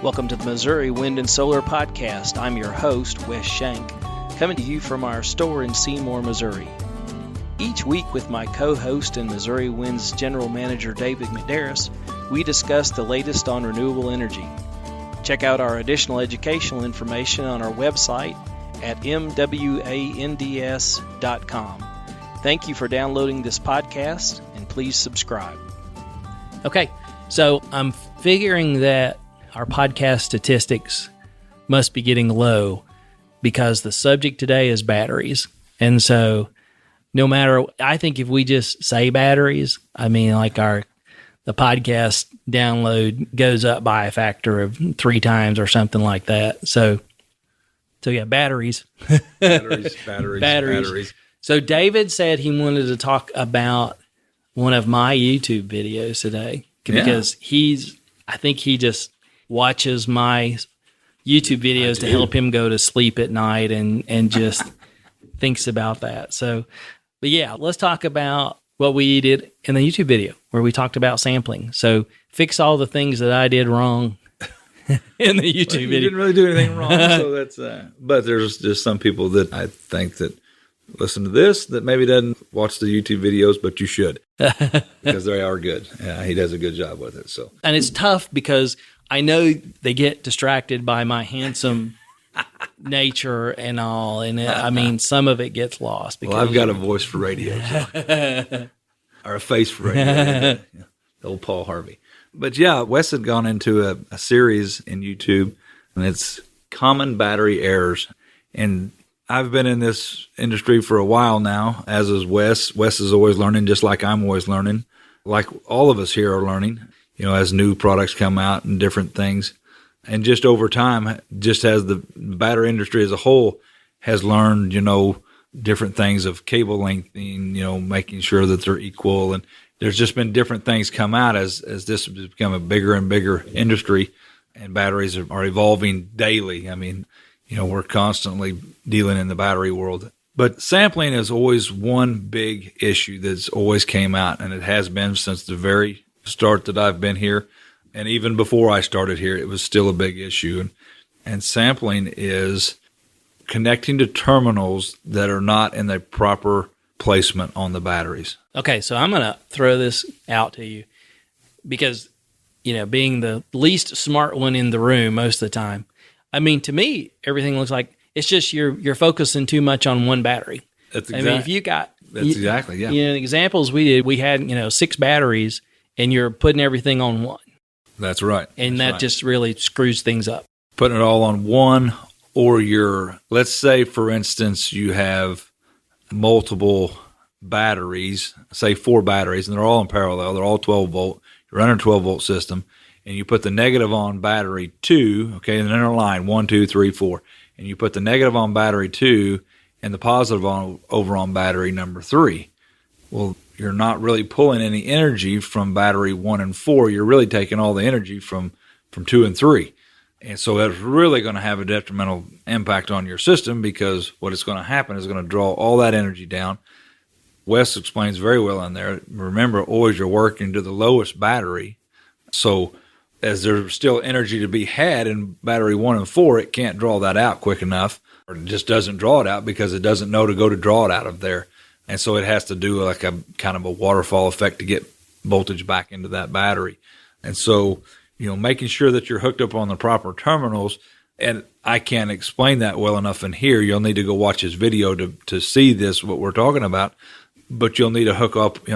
Welcome to the Missouri Wind and Solar Podcast. I'm your host, Wes Shank, coming to you from our store in Seymour, Missouri. Each week with my co-host and Missouri Wind's General Manager, David McDarris, we discuss the latest on renewable energy. Check out our additional educational information on our website at mwands.com. Thank you for downloading this podcast, and please subscribe. Okay, so I'm figuring that our podcast statistics must be getting low because the subject today is batteries. And so no matter, I think if we just say batteries, I mean, like the podcast download goes up by a factor of 3 times or something like that. So yeah, batteries. Batteries. So David said he wanted to talk about one of my YouTube videos today because I think he just watches my YouTube videos to help him go to sleep at night and just thinks about that. So, but yeah, let's talk about what we did in the YouTube video where we talked about sampling. So fix all the things that I did wrong in the YouTube video. You didn't really do anything wrong. So that's, but there's just some people that I think that listen to this that maybe doesn't watch the YouTube videos, but you should because they are good. Yeah, he does a good job with it. So, and it's tough because I know they get distracted by my handsome nature and all, and I mean, some of it gets lost. Because I've got a voice for radio, so. Or a face for radio. Old Paul Harvey. But yeah, Wes had gone into a series in YouTube, and it's Common Battery Errors. And I've been in this industry for a while now, as is Wes. Wes is always learning, just like I'm always learning, like all of us here are learning. As new products come out and different things. And just over time, just as the battery industry as a whole has learned, different things of cable lengthening, making sure that they're equal. And there's just been different things come out as this has become a bigger and bigger industry, and batteries are evolving daily. I mean, we're constantly dealing in the battery world. But sampling is always one big issue that's always came out, and it has been since the very start that I've been here, and even before I started here, it was still a big issue. And sampling is connecting to terminals that are not in the proper placement on the batteries. Okay, so I'm going to throw this out to you because, being the least smart one in the room most of the time, I mean, to me, everything looks like it's just you're focusing too much on one battery. That's exactly. I mean, if you got that's exactly yeah. The examples we did, we had 6 batteries. And you're putting everything on one. That's right. And that just really screws things up. Putting it all on one, or let's say, for instance, you have multiple batteries, say 4 batteries, and they're all in parallel. They're all 12 volt. You're running a 12 volt system, and you put the negative on battery 2, okay, and then they're in a line 1, 2, 3, 4. And you put the negative on battery 2 and the positive over on battery number 3. Well, you're not really pulling any energy from battery 1 and 4. You're really taking all the energy from 2 and 3. And so that's really going to have a detrimental impact on your system, because what is going to happen is going to draw all that energy down. Wes explains very well in there. Remember, always you're working to the lowest battery. So as there's still energy to be had in battery 1 and 4, it can't draw that out quick enough, or it just doesn't draw it out because it doesn't know to go to draw it out of there. And so it has to do like a kind of a waterfall effect to get voltage back into that battery. And so, making sure that you're hooked up on the proper terminals, and I can't explain that well enough in here. You'll need to go watch his video to see this, what we're talking about. But you'll need to hook up,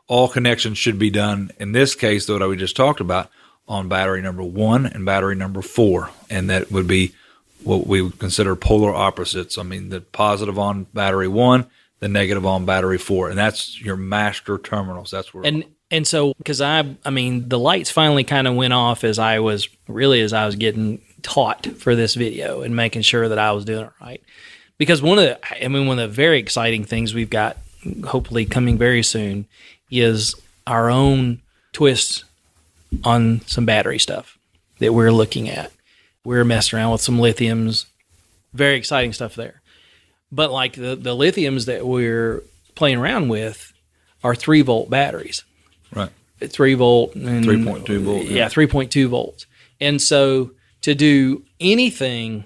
all connections should be done, in this case, though, that we just talked about, on battery number 1 and battery number 4. And that would be what we would consider polar opposites. I mean, the positive on battery 1, the negative on battery 4, and that's your master terminals. That's where. And so, because I mean, the lights finally kind of went off as I was getting taught for this video and making sure that I was doing it right. Because one of the very exciting things we've got, hopefully coming very soon, is our own twists on some battery stuff that we're looking at. We're messing around with some lithiums, very exciting stuff there. But like the lithiums that we're playing around with are 3 volt batteries. Right. 3 volt and 3.2 volt. Yeah, 3.2 volts. And so to do anything,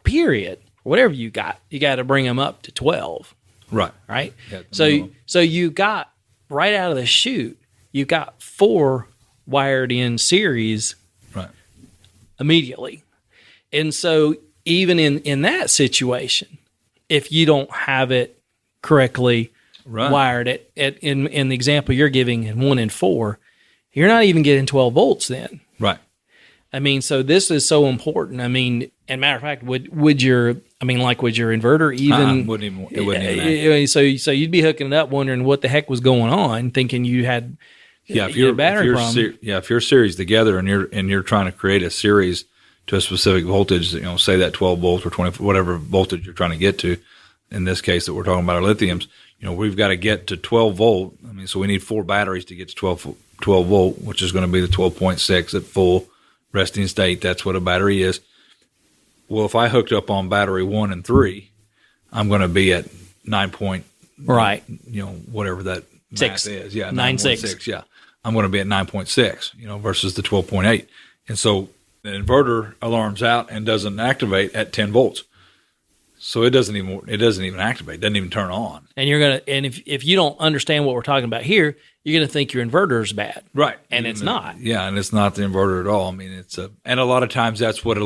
period, whatever you got to bring them up to 12. Right. Right. Yeah, So you got right out of the chute, you got 4 wired in series right. immediately. And so even in that situation, if you don't have it correctly wired in the example you're giving in 1 and 4, you're not even getting 12 volts then. Right. I mean, so this is so important. I mean, and matter of fact, would your inverter even? It wouldn't even. So you'd be hooking it up, wondering what the heck was going on, thinking you had if you're battery problem. If you're series together and you're trying to create a series to a specific voltage, say that 12 volts or 20, whatever voltage you're trying to get to. In this case that we're talking about our lithiums, we've got to get to 12 volt. I mean, so we need 4 batteries to get to 12 volt, which is going to be the 12.6 at full resting state. That's what a battery is. Well, if I hooked up on battery 1 and 3, I'm going to be at 9 point, right. Whatever that 6 math is. Yeah. 9.6. Yeah. I'm going to be at 9.6, versus the 12.8. And so the inverter alarms out and doesn't activate at 10 volts. So it doesn't even activate. It doesn't even turn on. And if you don't understand what we're talking about here, you're gonna think your inverter is bad, right? And it's not. Yeah, and it's not the inverter at all. I mean, and a lot of times that's what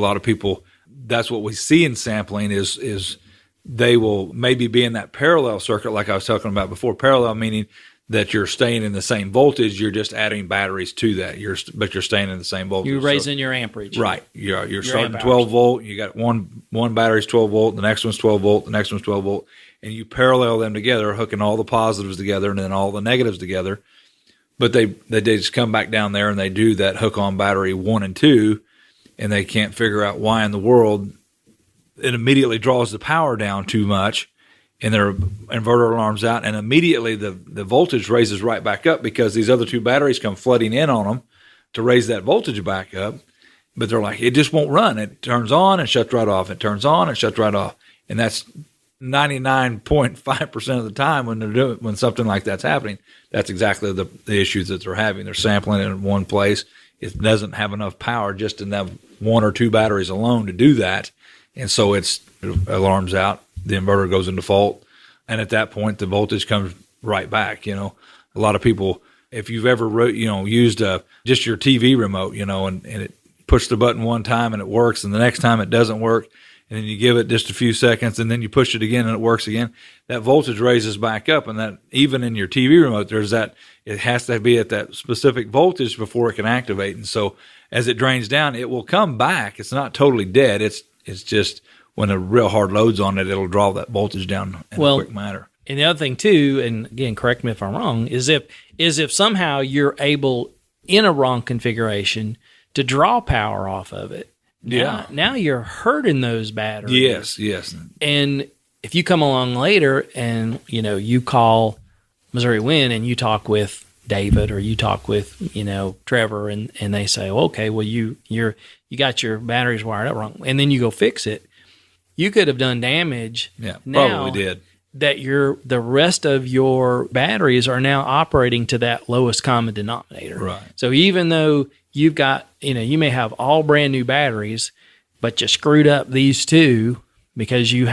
we see in sampling is they will maybe be in that parallel circuit, like I was talking about before. Parallel meaning that you're staying in the same voltage. You're just adding batteries to that. But you're staying in the same voltage. You're raising your amperage. Right. You're starting 12 volt. You got one battery's 12 volt. The next one's 12 volt. The next one's 12 volt. And you parallel them together, hooking all the positives together and then all the negatives together. But they just come back down there and they do that hook on battery 1 and 2, and they can't figure out why in the world it immediately draws the power down too much. And their inverter alarms out, and immediately the voltage raises right back up because these other 2 batteries come flooding in on them to raise that voltage back up. But they're like, it just won't run. It turns on and shuts right off. It turns on and shuts right off. And that's 99.5% of the time when something like that's happening. That's exactly the issues that they're having. They're sampling it in one place. It doesn't have enough power just in that 1 or 2 batteries alone to do that. And so it alarms out. The inverter goes into fault, and at that point, the voltage comes right back. A lot of people, if you've ever used just your TV remote, and it push the button one time and it works, and the next time it doesn't work, and then you give it just a few seconds, and then you push it again and it works again, that voltage raises back up, and that even in your TV remote, there's that it has to be at that specific voltage before it can activate, and so as it drains down, it will come back. It's not totally dead. It's just when a real hard load's on it, it'll draw that voltage down in a quick manner. And the other thing too, and again, correct me if I'm wrong, is if somehow you're able in a wrong configuration to draw power off of it. Yeah. Now you're hurting those batteries. Yes. And if you come along later and you call Missouri Wind and you talk with David or you talk with Trevor and they say, well, okay, well you got your batteries wired up wrong, and then you go fix it. You could have done damage. Yeah, now probably did. That the rest of your batteries are now operating to that lowest common denominator. Right. So even though you've got, you may have all brand new batteries, but you screwed up these 2 because you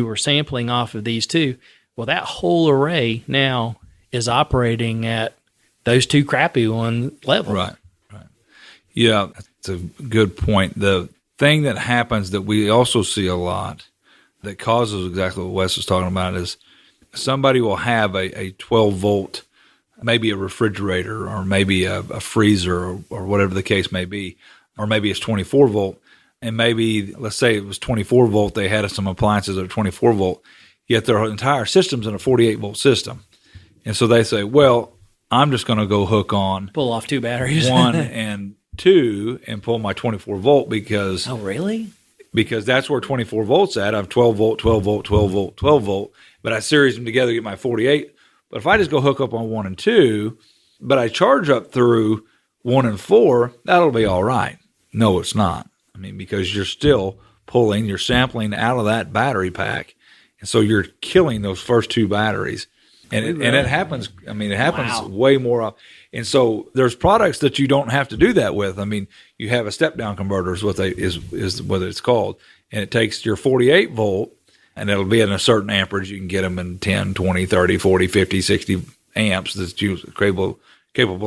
were sampling off of these 2. Well, that whole array now is operating at those 2 crappy one level. Right. Yeah, that's a good point. The thing that happens that we also see a lot that causes exactly what Wes was talking about is somebody will have a 12 volt, maybe a refrigerator or maybe a freezer or whatever the case may be, or maybe it's 24 volt. And maybe, let's say it was 24 volt, they had some appliances that are 24 volt, yet their entire system's in a 48 volt system. And so they say, well, I'm just going to go pull off 2 batteries. 1 and 2 and pull my 24 volt because... Oh, really? Because that's where 24 volts at. I have 12 volt, 12 volt, 12 volt, 12 volt, but I series them together to get my 48. But if I just go hook up on 1 and 2, but I charge up through 1 and 4, that'll be all right. No, it's not. I mean, because you're still sampling out of that battery pack. And so you're killing those first 2 batteries. And it happens. I mean, it happens Wow. way more often. And so there's products that you don't have to do that with. I mean, you have a step down converter is what it's called. And it takes your 48 volt and it'll be in a certain amperage. You can get them in 10, 20, 30, 40, 50, 60 amps that's capable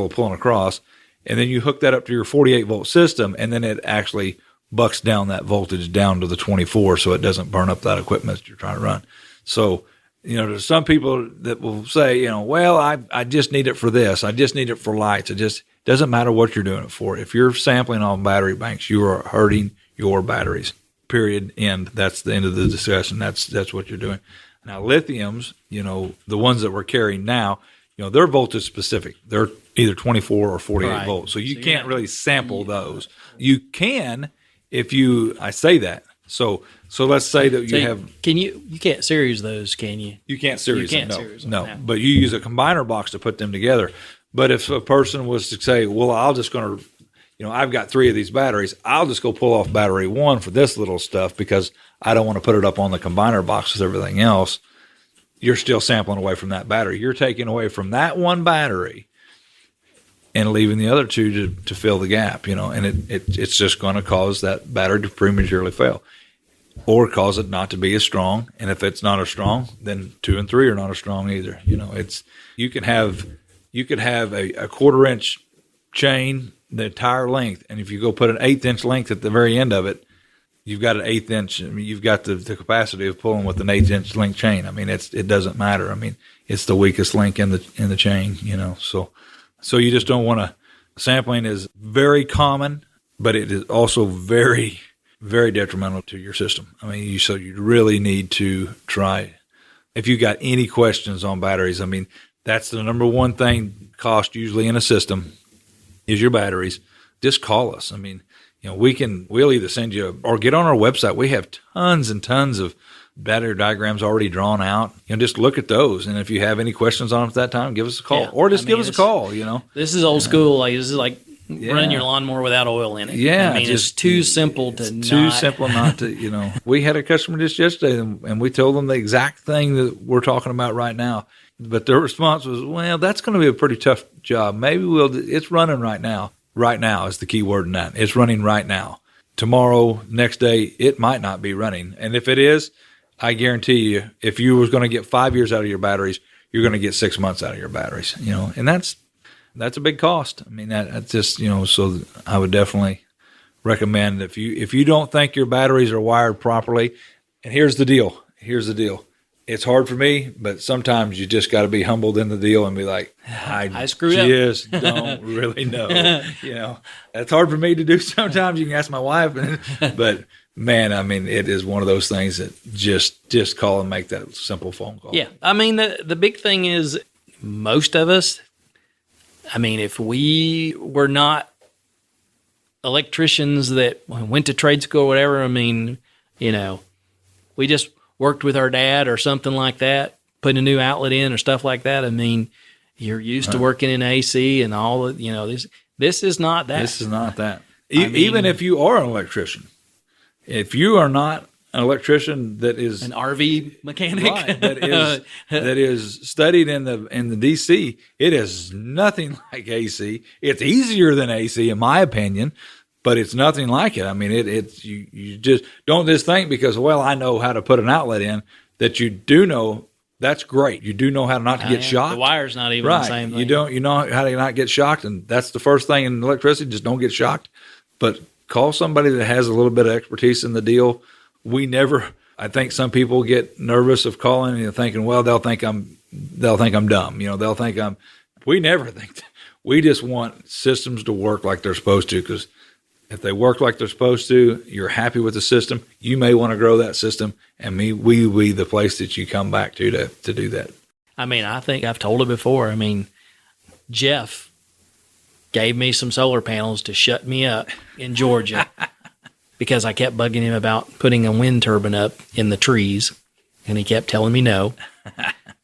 of pulling across. And then you hook that up to your 48 volt system, and then it actually bucks down that voltage down to the 24 so it doesn't burn up that equipment that you're trying to run. So, there's some people that will say, well, I just need it for this. I just need it for lights. It just doesn't matter what you're doing it for. If you're sampling on battery banks, you are hurting your batteries. Period. End. That's the end of the discussion. That's what you're doing. Now, lithiums, the ones that we're carrying now, they're voltage specific. They're either 24 or 48 volts. So you can't really sample those. You can I say that. So let's say that you can't series those, can you? You can't series them. No. No. But you use a combiner box to put them together. But if a person was to say, well, I've got 3 of these batteries, I'll just go pull off battery 1 for this little stuff because I don't want to put it up on the combiner box with everything else, you're still sampling away from that battery. You're taking away from that one battery and leaving the other 2 to fill the gap, and it's just going to cause that battery to prematurely fail or cause it not to be as strong. And if it's not as strong, then 2 and 3 are not as strong either. You could have a 1/4 inch chain, the entire length. And if you go put an 1/8 inch length at the very end of it, you've got an 1/8 inch. I mean, you've got the capacity of pulling with an 1/8 inch length chain. I mean, it doesn't matter. I mean, it's the weakest link in the chain, So you just don't want to. Sampling is very common, but it is also very, very detrimental to your system. I mean, so you really need to try. If you got any questions on batteries, I mean, that's the number one thing cost usually in a system is your batteries. Just call us. I mean, we'll either send you or get on our website. We have tons and tons of battery diagrams already drawn out. Just look at those. And if you have any questions on them at that time, give us a call or just give us a call, This is old school. This is like running your lawnmower without oil in it. Yeah. I mean, it's too simple not to, We had a customer just yesterday and we told them the exact thing that we're talking about right now. But their response was, well, that's going to be a pretty tough job. Maybe it's running right now. Right now is the key word in that. It's running right now. Tomorrow, next day, it might not be running. And if it is, I guarantee you, if you were going to get 5 years out of your batteries, you're going to get 6 months out of your batteries, and that's a big cost. I mean, that's just, so I would definitely recommend if you don't think your batteries are wired properly, and here's the deal. It's hard for me, but sometimes you just got to be humbled in the deal and be like, I screwed up. Just don't really know. That's hard for me to do sometimes. You can ask my wife, but man, I mean, it is one of those things that just call and make that simple phone call. Yeah. I mean, the big thing is most of us, I mean, if we were not electricians that went to trade school or whatever, I mean, we just worked with our dad or something like that, putting a new outlet in or stuff like that. I mean, you're used to working in AC and all of, this is not that. This is not that. Even if you are an electrician, if you are not an electrician that is an RV mechanic, right, that is studied in the DC, it is nothing like AC. It's easier than AC, in my opinion, but it's nothing like it. I mean, it's you just don't just think because I know how to put an outlet in that you do know. That's great. You do know how not to get shocked. The wire's not even the same thing. You know how to not get shocked, and that's the first thing in electricity. Just don't get shocked. But call somebody that has a little bit of expertise in the deal. I think some people get nervous of calling and thinking, well, they'll think I'm dumb. They'll think we never think that. We just want systems to work like they're supposed to, because if they work like they're supposed to, you're happy with the system. You may want to grow that system, and we the place that you come back to do that. I mean, I think I've told it before. I mean, Jeff gave me some solar panels to shut me up in Georgia because I kept bugging him about putting a wind turbine up in the trees, and he kept telling me no.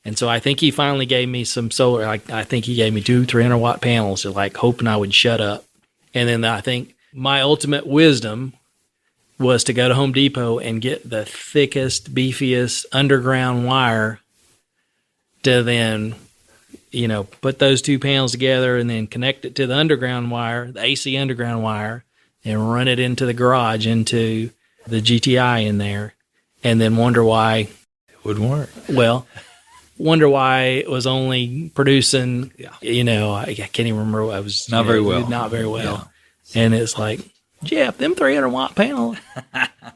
And so I think he finally gave me some solar. I think he gave me 300 watt panels, hoping I would shut up. And then I think my ultimate wisdom was to go to Home Depot and get the thickest, beefiest underground wire to then, put those two panels together and then connect it to the underground wire, the AC underground wire, and run it into the garage, into the GTI in there, and then wonder why it wouldn't work. Well, wonder why it was only producing, I can't even remember what I was. Not very well. Not very well. Yeah. And it's like, Jeff, them 300 watt panels.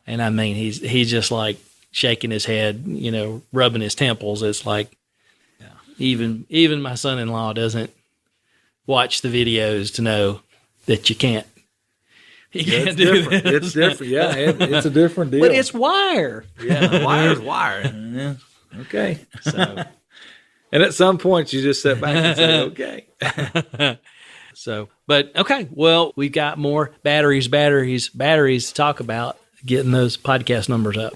And I mean, he's just like shaking his head, rubbing his temples. It's like, even my son-in-law doesn't watch the videos to know that you can't. You can't do different. this. It's different. Yeah, it's a different deal. But it's wire. Yeah, wire's wire. Yeah. Okay. So, and at some point, you just sit back and say, okay. But okay. Well, we've got more batteries to talk about, getting those podcast numbers up.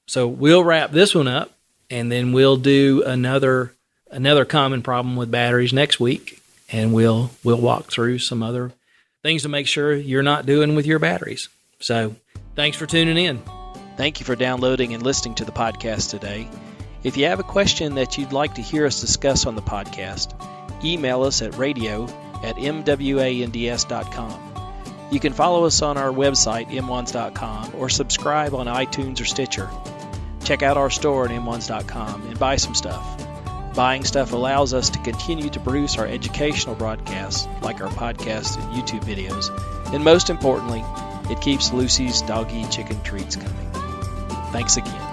So we'll wrap this one up, and then we'll do another common problem with batteries next week, and we'll walk through some other things to make sure you're not doing with your batteries. So thanks for tuning in. Thank you for downloading and listening to the podcast today. If you have a question that you'd like to hear us discuss on the podcast, email us at radio@mwands.com. You can follow us on our website, mwands.com, or subscribe on iTunes or Stitcher. Check out our store at mwands.com and buy some stuff. Buying stuff allows us to continue to produce our educational broadcasts, like our podcasts and YouTube videos. And most importantly, it keeps Lucy's doggy chicken treats coming. Thanks again.